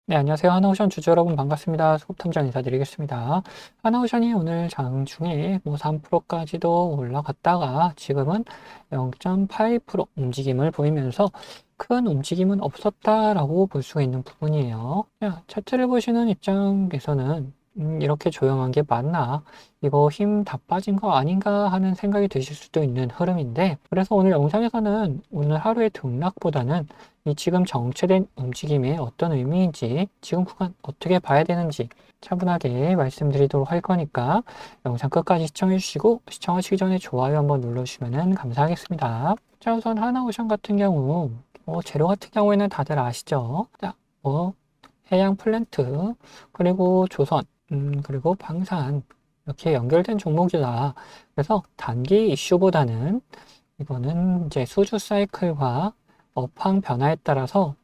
네, 안녕하세요. 하나오션 주주 여러분 반갑습니다. 수급탐정 인사드리겠습니다. 하나오션이 오늘 장중에 3%까지도 올라갔다가 지금은 0.82% 움직임을 보이면서 큰 움직임은 없었다라고 볼 수가 있는 부분이에요. 자, 차트를 보시는 입장에서는 이렇게 조용한 게 맞나? 이거 힘 다 빠진 거 아닌가 하는 생각이 드실 수도 있는 흐름인데, 그래서 오늘 영상에서는 오늘 하루의 등락보다는 이 지금 정체된 움직임이 어떤 의미인지, 지금 구간 어떻게 봐야 되는지 차분하게 말씀드리도록 할 거니까 영상 끝까지 시청해 주시고, 시청하시기 전에 좋아요 한번 눌러주시면 감사하겠습니다. 자, 우선 하나오션 같은 경우, 재료 같은 경우에는 다들 아시죠? 자, 해양 플랜트, 그리고 조선, 그리고 방산, 이렇게 연결된 종목이다. 그래서 단기 이슈보다는 이거는 이제 수주 사이클과 업황 변화에 따라서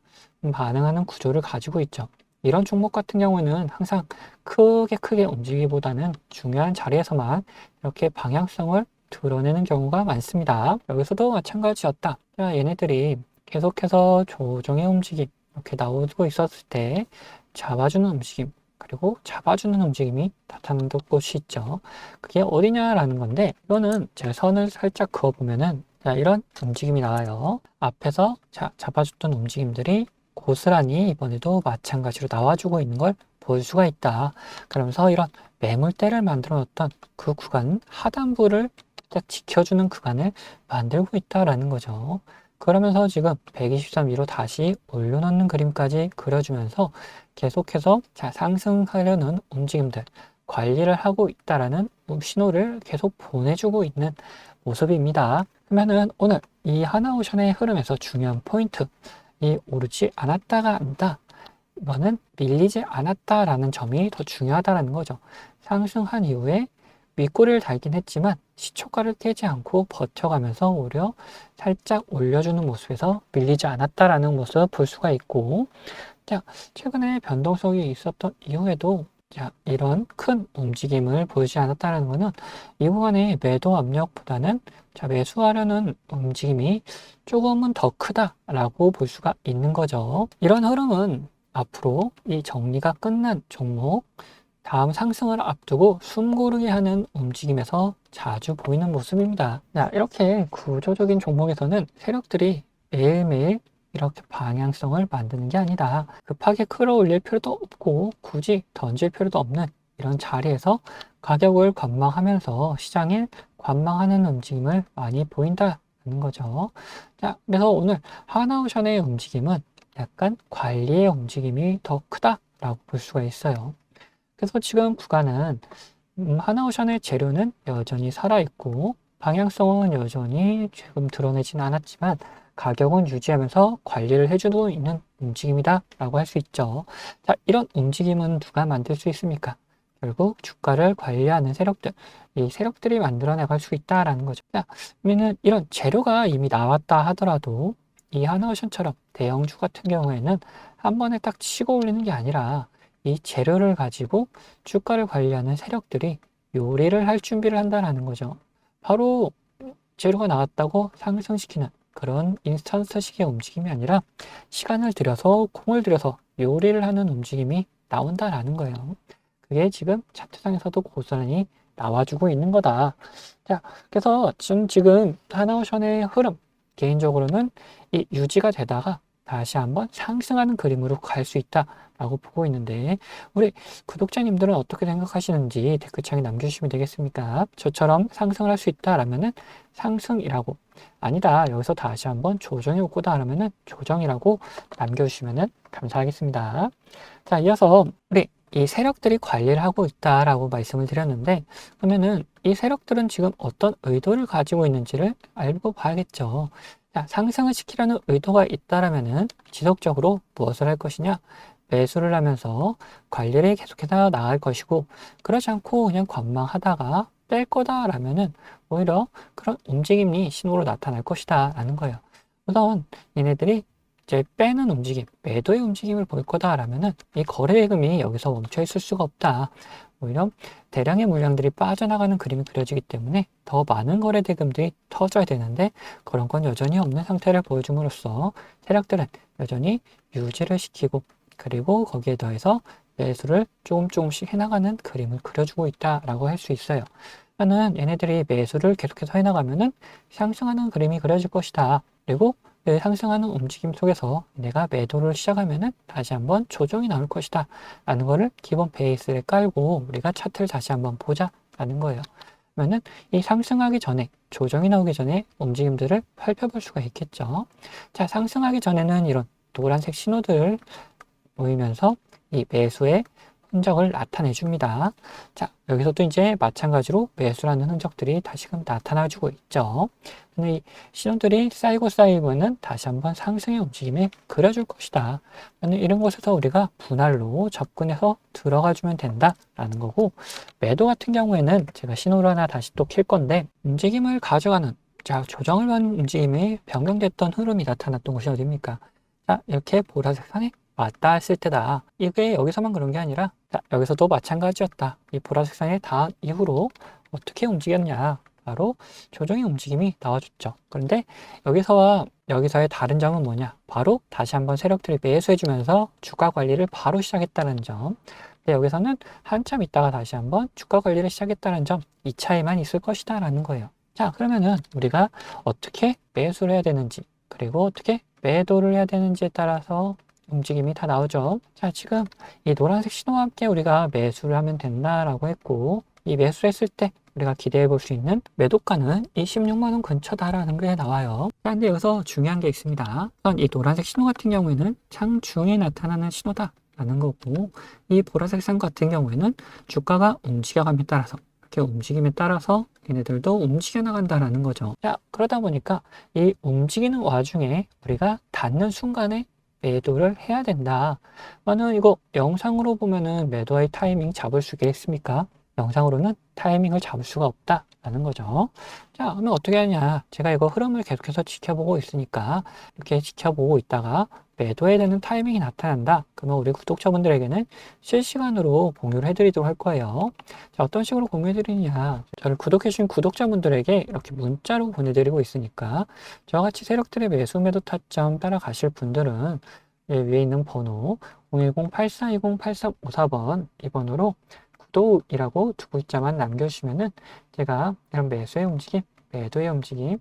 반응하는 구조를 가지고 있죠. 이런 종목 같은 경우에는 항상 크게 움직이기보다는 중요한 자리에서만 이렇게 방향성을 드러내는 경우가 많습니다. 여기서도 마찬가지였다. 자, 얘네들이 계속해서 조정의 움직임 이렇게 나오고 있었을 때 잡아주는 움직임, 그리고 잡아주는 움직임이 나타나는 곳이 있죠. 그게 어디냐라는 건데, 이거는 제가 선을 살짝 그어보면은, 자, 이런 움직임이 나와요. 앞에서 잡아줬던 움직임들이 고스란히 이번에도 마찬가지로 나와주고 있는 걸 볼 수가 있다. 그러면서 이런 매물대를 만들어 놓았던 그 구간, 하단부를 딱 지켜주는 구간을 만들고 있다라는 거죠. 그러면서 지금 123위로 다시 올려놓는 그림까지 그려주면서 계속해서 상승하려는 움직임들, 관리를 하고 있다라는 신호를 계속 보내주고 있는 모습입니다. 그러면은 오늘 이 하나오션의 흐름에서 중요한 포인트, 이 오르지 않았다가 안다. 이거는 밀리지 않았다라는 점이 더 중요하다라는 거죠. 상승한 이후에 윗꼬리를 달긴 했지만 시초가를 깨지 않고 버텨가면서 오히려 살짝 올려주는 모습에서 밀리지 않았다라는 모습을 볼 수가 있고, 자, 최근에 변동성이 있었던 이후에도 이런 큰 움직임을 보이지 않았다는 것은 이 구간의 매도 압력보다는 매수하려는 움직임이 조금은 더 크다라고 볼 수가 있는 거죠. 이런 흐름은 앞으로 이 정리가 끝난 종목, 다음 상승을 앞두고 숨 고르게 하는 움직임에서 자주 보이는 모습입니다. 자, 이렇게 구조적인 종목에서는 세력들이 매일매일 이렇게 방향성을 만드는 게 아니다. 급하게 끌어올릴 필요도 없고 굳이 던질 필요도 없는 이런 자리에서 가격을 관망하면서 시장에 관망하는 움직임을 많이 보인다는 거죠. 자, 그래서 오늘 하나오션의 움직임은 약간 관리의 움직임이 더 크다라고 볼 수가 있어요. 그래서 지금 구간은 하나오션의 재료는 여전히 살아있고 방향성은 여전히 지금 드러내지는 않았지만 가격은 유지하면서 관리를 해주고 있는 움직임이다 라고 할 수 있죠. 자, 이런 움직임은 누가 만들 수 있습니까? 결국 주가를 관리하는 세력들, 이 세력들이 만들어 나갈 수 있다라는 거죠. 자, 그러면 이런 재료가 이미 나왔다 하더라도 이 하나오션처럼 대형주 같은 경우에는 한 번에 딱 치고 올리는 게 아니라 이 재료를 가지고 주가를 관리하는 세력들이 요리를 할 준비를 한다는 거죠. 바로 재료가 나왔다고 상승시키는 그런 인스턴트식의 움직임이 아니라 시간을 들여서 공을 들여서 요리를 하는 움직임이 나온다라는 거예요. 그게 지금 차트상에서도 고스란히 나와주고 있는 거다. 자, 그래서 지금 하나오션의 흐름, 개인적으로는 이 유지가 되다가 다시 한번 상승하는 그림으로 갈 수 있다라고 보고 있는데, 우리 구독자님들은 어떻게 생각하시는지 댓글창에 남겨주시면 되겠습니까? 저처럼 상승을 할 수 있다라면은 상승이라고, 아니다 여기서 다시 한번 조정이 올 거다라면은 조정이라고 남겨주시면 감사하겠습니다. 자, 이어서 우리 이 세력들이 관리를 하고 있다라고 말씀을 드렸는데, 그러면은 이 세력들은 지금 어떤 의도를 가지고 있는지를 알고 봐야겠죠. 자, 상승을 시키려는 의도가 있다라면은 지속적으로 무엇을 할 것이냐? 매수를 하면서 관리를 계속해서 나갈 것이고, 그렇지 않고 그냥 관망하다가 뺄 거다라면은 오히려 그런 움직임이 신호로 나타날 것이다라는 거예요. 우선 얘네들이 이제 빼는 움직임, 매도의 움직임을 볼 거다라면은 이 거래 대금이 여기서 멈춰 있을 수가 없다. 오히려 대량의 물량들이 빠져나가는 그림이 그려지기 때문에 더 많은 거래 대금들이 터져야 되는데 그런 건 여전히 없는 상태를 보여줌으로써 세력들은 여전히 유지를 시키고 그리고 거기에 더해서 매수를 조금씩 해나가는 그림을 그려주고 있다라고 할 수 있어요. 나는 얘네들이 매수를 계속해서 해나가면은 상승하는 그림이 그려질 것이다. 그리고 그 상승하는 움직임 속에서 내가 매도를 시작하면은 다시 한번 조정이 나올 것이다. 라는 거를 기본 베이스를 깔고 우리가 차트를 다시 한번 보자라는 거예요. 그러면은 이 상승하기 전에 조정이 나오기 전에 움직임들을 살펴볼 수가 있겠죠. 자, 상승하기 전에는 이런 노란색 신호들 보이면서 이 매수의 흔적을 나타내 줍니다. 자, 여기서도 이제 마찬가지로 매수라는 흔적들이 다시금 나타나주고 있죠. 근데 이 신호들이 쌓이고는 다시 한번 상승의 움직임을 그려줄 것이다. 이런 곳에서 우리가 분할로 접근해서 들어가 주면 된다라는 거고, 매도 같은 경우에는 제가 신호를 하나 다시 또 킬 건데, 움직임을 가져가는, 자, 조정을 받는 움직임이 변경됐던 흐름이 나타났던 곳이 어디입니까? 자, 이렇게 보라색 선에 맞다 했을 때다. 이게 여기서만 그런 게 아니라, 자, 여기서도 마찬가지였다. 이 보라색 선에 닿은 이후로 어떻게 움직였냐. 바로 조정의 움직임이 나와줬죠. 그런데 여기서의 다른 점은 뭐냐? 바로 다시 한번 세력들이 매수해주면서 주가 관리를 바로 시작했다는 점. 근데 여기서는 한참 있다가 다시 한번 주가 관리를 시작했다는 점, 이 차이만 있을 것이다 라는 거예요. 자, 그러면은 우리가 어떻게 매수를 해야 되는지, 그리고 어떻게 매도를 해야 되는지에 따라서 움직임이 다 나오죠. 자, 지금 이 노란색 신호와 함께 우리가 매수를 하면 된다라고 했고, 이 매수를 했을 때 우리가 기대해 볼 수 있는 매도가는 26만 원 근처다라는 게 나와요. 그런데 여기서 중요한 게 있습니다. 우선 이 노란색 신호 같은 경우에는 장중에 나타나는 신호다라는 거고, 이 보라색 선 같은 경우에는 주가가 움직여감에 따라서 이렇게 움직임에 따라서 얘네들도 움직여 나간다라는 거죠. 자, 그러다 보니까 이 움직이는 와중에 우리가 닿는 순간에 매도를 해야 된다. 나는 이거 영상으로 보면은 매도의 타이밍 잡을 수 있겠습니까? 영상으로는 타이밍을 잡을 수가 없다라는 거죠. 자, 그러면 어떻게 하냐? 제가 이거 흐름을 계속해서 지켜보고 있으니까 이렇게 지켜보고 있다가 매도해야 되는 타이밍이 나타난다. 그러면 우리 구독자분들에게는 실시간으로 공유를 해드리도록 할 거예요. 자, 어떤 식으로 공유해드리냐? 저를 구독해주신 구독자분들에게 이렇게 문자로 보내드리고 있으니까 저와 같이 세력들의 매수 매도 타점 따라가실 분들은 위에 있는 번호 010-8420-8354번 이 번호로 구독이라고 두 글자만 남겨주시면은 제가 이런 매수의 움직임, 매도의 움직임,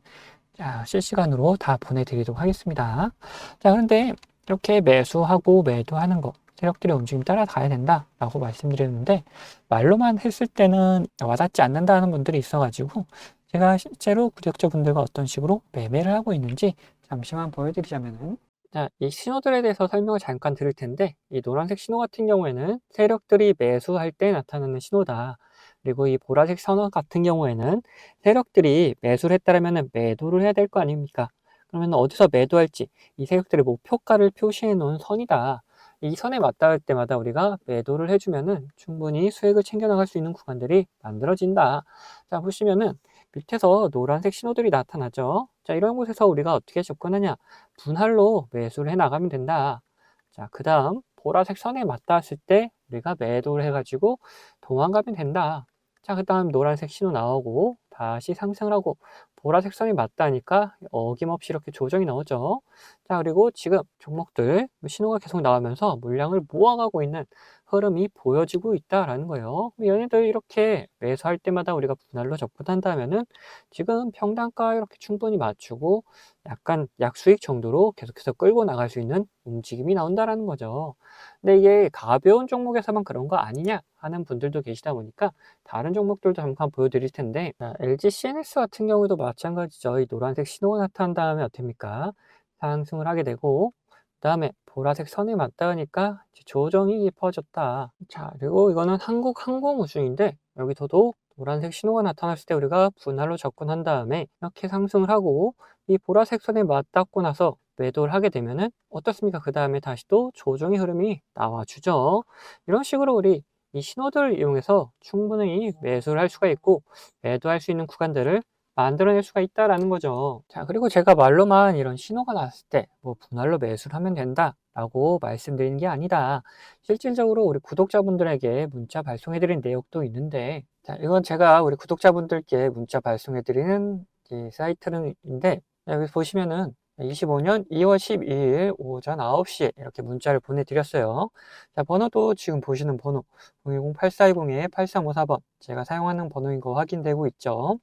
자, 실시간으로 다 보내드리도록 하겠습니다. 자, 그런데 이렇게 매수하고 매도하는 거, 세력들의 움직임 따라가야 된다라고 말씀드렸는데, 말로만 했을 때는 와닿지 않는다는 분들이 있어가지고, 제가 실제로 구독자분들과 어떤 식으로 매매를 하고 있는지 잠시만 보여드리자면은, 자, 이 신호들에 대해서 설명을 잠깐 드릴 텐데, 이 노란색 신호 같은 경우에는 세력들이 매수할 때 나타나는 신호다. 그리고 이 보라색 선호 같은 경우에는 세력들이 매수를 했다면 매도를 해야 될 거 아닙니까? 그러면 어디서 매도할지 이 세력들의 목표가를 표시해 놓은 선이다. 이 선에 맞닿을 때마다 우리가 매도를 해주면은 충분히 수익을 챙겨 나갈 수 있는 구간들이 만들어진다. 자, 보시면은 밑에서 노란색 신호들이 나타나죠. 자, 이런 곳에서 우리가 어떻게 접근하냐? 분할로 매수를 해 나가면 된다. 자, 그 다음 보라색 선에 맞닿았을 때 우리가 매도를 해가지고 도망가면 된다. 자, 그 다음 노란색 신호 나오고 다시 상승을 하고 보라색 선이 맞다니까 어김없이 이렇게 조정이 나오죠. 자, 그리고 지금 종목들 신호가 계속 나오면서 물량을 모아가고 있는 흐름이 보여지고 있다라는 거예요. 얘네들 이렇게 매수할 때마다 우리가 분할로 접근한다면은 지금 평단가 이렇게 충분히 맞추고 약간 약수익 정도로 계속해서 끌고 나갈 수 있는 움직임이 나온다라는 거죠. 근데 이게 가벼운 종목에서만 그런 거 아니냐 하는 분들도 계시다 보니까 다른 종목들도 잠깐 보여드릴 텐데, 자, LG CNS 같은 경우도 마찬가지죠. 이 노란색 신호가 나타난 다음에 어떻습니까? 상승을 하게 되고, 그 다음에 보라색 선에 맞닿으니까 조정이 깊어졌다. 자, 그리고 이거는 한국항공우주인데 여기서도 노란색 신호가 나타났을 때 우리가 분할로 접근한 다음에 이렇게 상승을 하고 이 보라색 선에 맞닿고 나서 매도를 하게 되면은 어떻습니까? 그 다음에 다시 또 조정의 흐름이 나와주죠. 이런 식으로 우리 이 신호들을 이용해서 충분히 매수를 할 수가 있고 매도할 수 있는 구간들을 만들어낼 수가 있다라는 거죠. 자, 그리고 제가 말로만 이런 신호가 났을 때 뭐 분할로 매수를 하면 된다라고 말씀드리는 게 아니다. 실질적으로 우리 구독자분들에게 문자 발송해드린 내용도 있는데, 자, 이건 제가 우리 구독자분들께 문자 발송해드리는 이 사이트인데, 여기 보시면은 25년 2월 12일 오전 9시에 이렇게 문자를 보내드렸어요. 자, 번호도 지금 보시는 번호 010-8420-8354번 제가 사용하는 번호인 거 확인되고 있죠.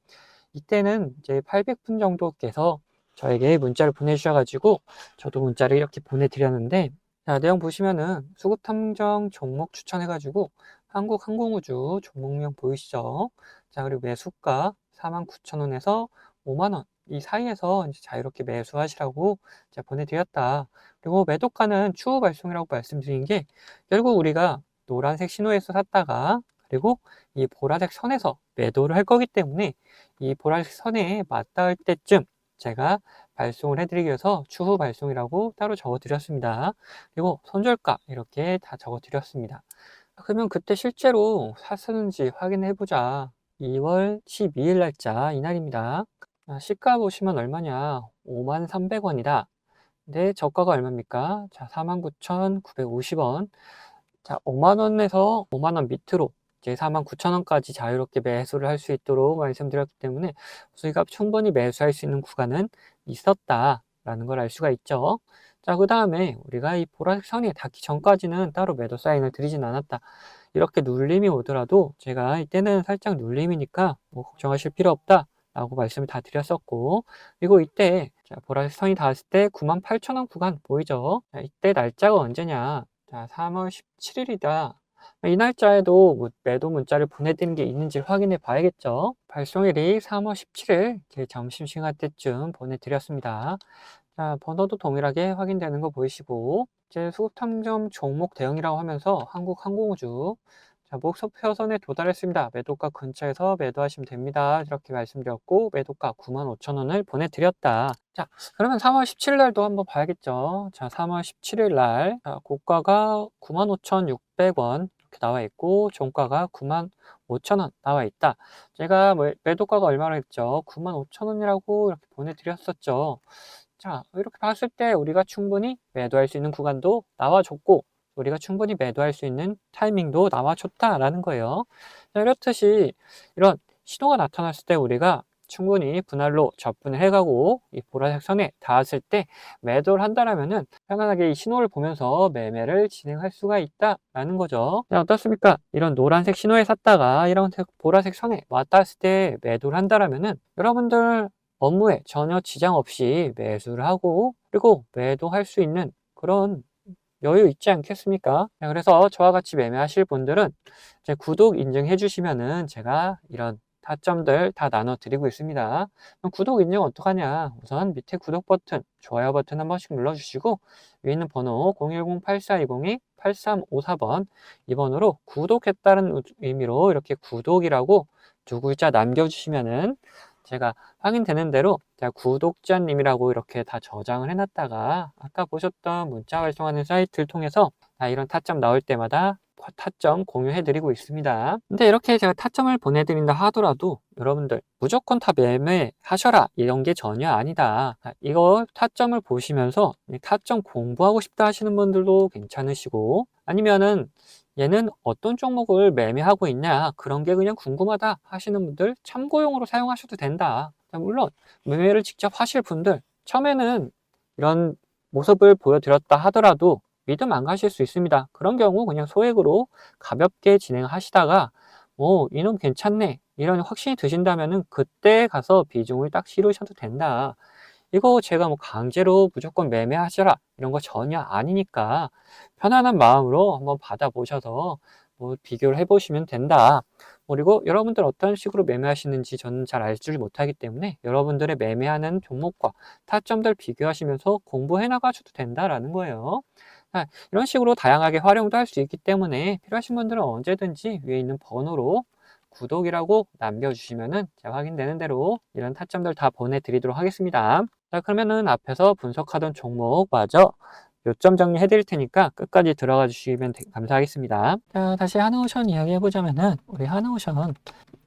이때는 이제 800분 정도께서 저에게 문자를 보내주셔가지고 저도 문자를 이렇게 보내드렸는데, 자, 내용 보시면은 수급탐정 종목 추천해가지고 한국항공우주 종목명 보이시죠? 자, 그리고 매수가 49,000원에서 5만원 이 사이에서 이제 자유롭게 매수하시라고 제가 보내드렸다. 그리고 매도가는 추후 발송이라고 말씀드린 게, 결국 우리가 노란색 신호에서 샀다가 그리고 이 보라색 선에서 매도를 할 거기 때문에 이 보라색 선에 맞닿을 때쯤 제가 발송을 해드리기 위해서 추후 발송이라고 따로 적어드렸습니다. 그리고 손절가 이렇게 다 적어드렸습니다. 그러면 그때 실제로 샀었는지 확인해보자. 2월 12일 날짜 이날입니다. 시가 보시면 얼마냐? 53,300원이다. 근데 저가가 얼마입니까? 자, 49,950원. 자, 5만원에서 5만원 밑으로 이제 49,000원까지 자유롭게 매수를 할 수 있도록 말씀드렸기 때문에 수익가 충분히 매수할 수 있는 구간은 있었다라는 걸 알 수가 있죠. 자, 그 다음에 우리가 이 보라색 선이 닿기 전까지는 따로 매도 사인을 드리진 않았다. 이렇게 눌림이 오더라도 제가 이때는 살짝 눌림이니까 뭐 걱정하실 필요 없다 라고 말씀을 다 드렸었고, 그리고 이때 자, 보라색 선이 닿았을 때 98,000원 구간 보이죠? 자, 이때 날짜가 언제냐? 자, 3월 17일이다. 이 날짜에도 뭐 매도 문자를 보내드린 게 있는지 확인해 봐야겠죠. 발송일이 3월 17일 점심시간 때쯤 보내드렸습니다. 자, 번호도 동일하게 확인되는 거 보이시고, 이제 수급탐정 종목 대응이라고 하면서 한국항공우주, 자, 목표선에 도달했습니다. 매도가 근처에서 매도하시면 됩니다. 이렇게 말씀드렸고, 매도가 95,000원을 보내드렸다. 자, 그러면 3월 17일 날도 한번 봐야겠죠. 자, 3월 17일 날, 자, 고가가 95,600원 이렇게 나와 있고, 종가가 95,000원 나와 있다. 제가 매도가가 얼마나 했죠? 95,000원이라고 이렇게 보내드렸었죠. 자, 이렇게 봤을 때 우리가 충분히 매도할 수 있는 구간도 나와줬고, 우리가 충분히 매도할 수 있는 타이밍도 나와줬다라는 거예요. 자, 이렇듯이 이런 신호가 나타났을 때 우리가 충분히 분할로 접근을 해가고 이 보라색 선에 닿았을 때 매도를 한다라면은 편안하게 이 신호를 보면서 매매를 진행할 수가 있다라는 거죠. 자, 어떻습니까? 이런 노란색 신호에 샀다가 이런 보라색 선에 왔닿았을 때 매도를 한다라면은 여러분들 업무에 전혀 지장 없이 매수를 하고 그리고 매도할 수 있는 그런 여유 있지 않겠습니까? 그래서 저와 같이 매매하실 분들은 제 구독 인증해 주시면은 제가 이런 타점들 다 나눠 드리고 있습니다. 그럼 구독 인증 어떡하냐? 우선 밑에 구독 버튼, 좋아요 버튼 한 번씩 눌러 주시고 위에 있는 번호 010-8420-8354번 이 번호로 구독했다는 의미로 이렇게 구독이라고 두 글자 남겨주시면은 제가 확인되는 대로 제가 구독자님이라고 이렇게 다 저장을 해놨다가 아까 보셨던 문자 발송하는 사이트를 통해서 이런 타점 나올 때마다 타점 공유해드리고 있습니다. 근데 이렇게 제가 타점을 보내드린다 하더라도 여러분들 무조건 다 매매하셔라 이런 게 전혀 아니다. 이거 타점을 보시면서 타점 공부하고 싶다 하시는 분들도 괜찮으시고, 아니면은 얘는 어떤 종목을 매매하고 있냐 그런 게 그냥 궁금하다 하시는 분들 참고용으로 사용하셔도 된다. 물론 매매를 직접 하실 분들 처음에는 이런 모습을 보여드렸다 하더라도 믿음 안 가실 수 있습니다. 그런 경우 그냥 소액으로 가볍게 진행하시다가 이놈 괜찮네 이런 확신이 드신다면은 그때 가서 비중을 딱 실으셔도 된다. 이거 제가 뭐 강제로 무조건 매매하셔라 이런 거 전혀 아니니까 편안한 마음으로 한번 받아보셔서 뭐 비교를 해보시면 된다. 그리고 여러분들 어떤 식으로 매매하시는지 저는 잘 알지 못하기 때문에 여러분들의 매매하는 종목과 타점들 비교하시면서 공부해 나가셔도 된다라는 거예요. 이런 식으로 다양하게 활용도 할 수 있기 때문에 필요하신 분들은 언제든지 위에 있는 번호로 구독이라고 남겨주시면은 제가 확인되는 대로 이런 타점들 다 보내드리도록 하겠습니다. 자, 그러면은 앞에서 분석하던 종목마저 요점 정리해 드릴 테니까 끝까지 들어가 주시면 감사하겠습니다. 자, 다시 하나오션 이야기 해보자면은 우리 하나오션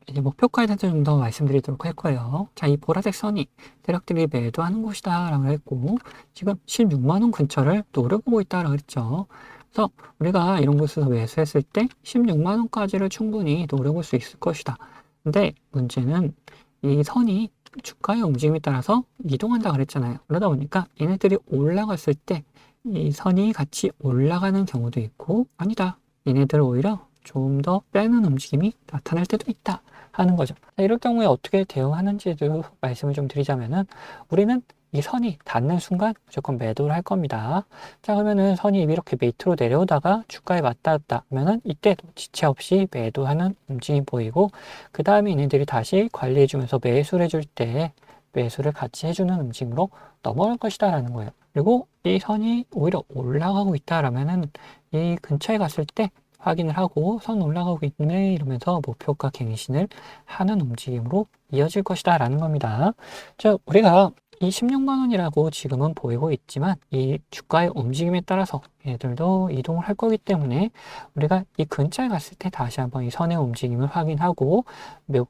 이제 목표가에 대해서 좀 더 말씀드리도록 할 거예요. 자, 이 보라색 선이 세력들이 매도하는 곳이다 라고 했고 지금 16만원 근처를 노려보고 있다 라고 했죠. 그래서 우리가 이런 곳에서 매수했을 때 16만원까지를 충분히 노려볼 수 있을 것이다. 근데 문제는 이 선이 주가의 움직임에 따라서 이동한다 그랬잖아요. 그러다 보니까 얘네들이 올라갔을 때 이 선이 같이 올라가는 경우도 있고, 아니다, 얘네들 오히려 좀 더 빼는 움직임이 나타날 때도 있다 하는 거죠. 자, 이럴 경우에 어떻게 대응하는지도 말씀을 좀 드리자면은, 우리는 이 선이 닿는 순간 무조건 매도를 할 겁니다. 자, 그러면은 선이 이렇게 밑으로 내려오다가 주가에 맞닿았다 그러면은 이때도 지체 없이 매도하는 움직임 보이고, 그 다음에 얘네들이 다시 관리해주면서 매수를 해줄 때 매수를 같이 해주는 움직임으로 넘어갈 것이다 라는 거예요. 그리고 이 선이 오히려 올라가고 있다라면은 이 근처에 갔을 때 확인을 하고 선 올라가고 있네 이러면서 목표가 갱신을 하는 움직임으로 이어질 것이다 라는 겁니다. 자, 우리가 이 16만 원이라고 지금은 보이고 있지만 이 주가의 움직임에 따라서 얘들도 이동을 할 거기 때문에 우리가 이 근처에 갔을 때 다시 한번 이 선의 움직임을 확인하고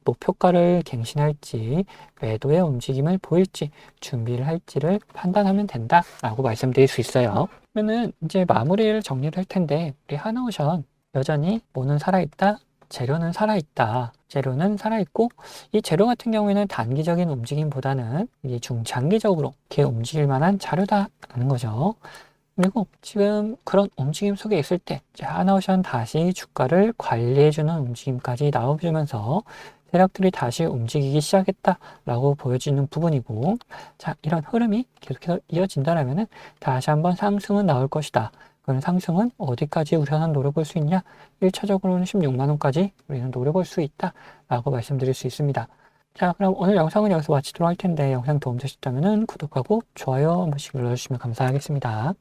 목표가를 갱신할지 매도의 움직임을 보일지 준비를 할지를 판단하면 된다라고 말씀드릴 수 있어요. 그러면은 이제 마무리를 정리를 할 텐데, 우리 하나오션 여전히 뭐는 살아있다, 재료는 살아있다. 재료는 살아있고, 이 재료 같은 경우에는 단기적인 움직임보다는 이 중장기적으로 이렇게 움직일 만한 자료다라는 거죠. 그리고 지금 그런 움직임 속에 있을 때 이제 하나오션 다시 주가를 관리해주는 움직임까지 나와주면서 세력들이 다시 움직이기 시작했다라고 보여지는 부분이고, 자, 이런 흐름이 계속해서 이어진다라면은 다시 한번 상승은 나올 것이다. 그런 상승은 어디까지 우리는 노려볼 수 있냐? 1차적으로는 16만 원까지 우리는 노려볼 수 있다라고 말씀드릴 수 있습니다. 자, 그럼 오늘 영상은 여기서 마치도록 할 텐데, 영상 도움되셨다면 구독하고 좋아요 한 번씩 눌러주시면 감사하겠습니다.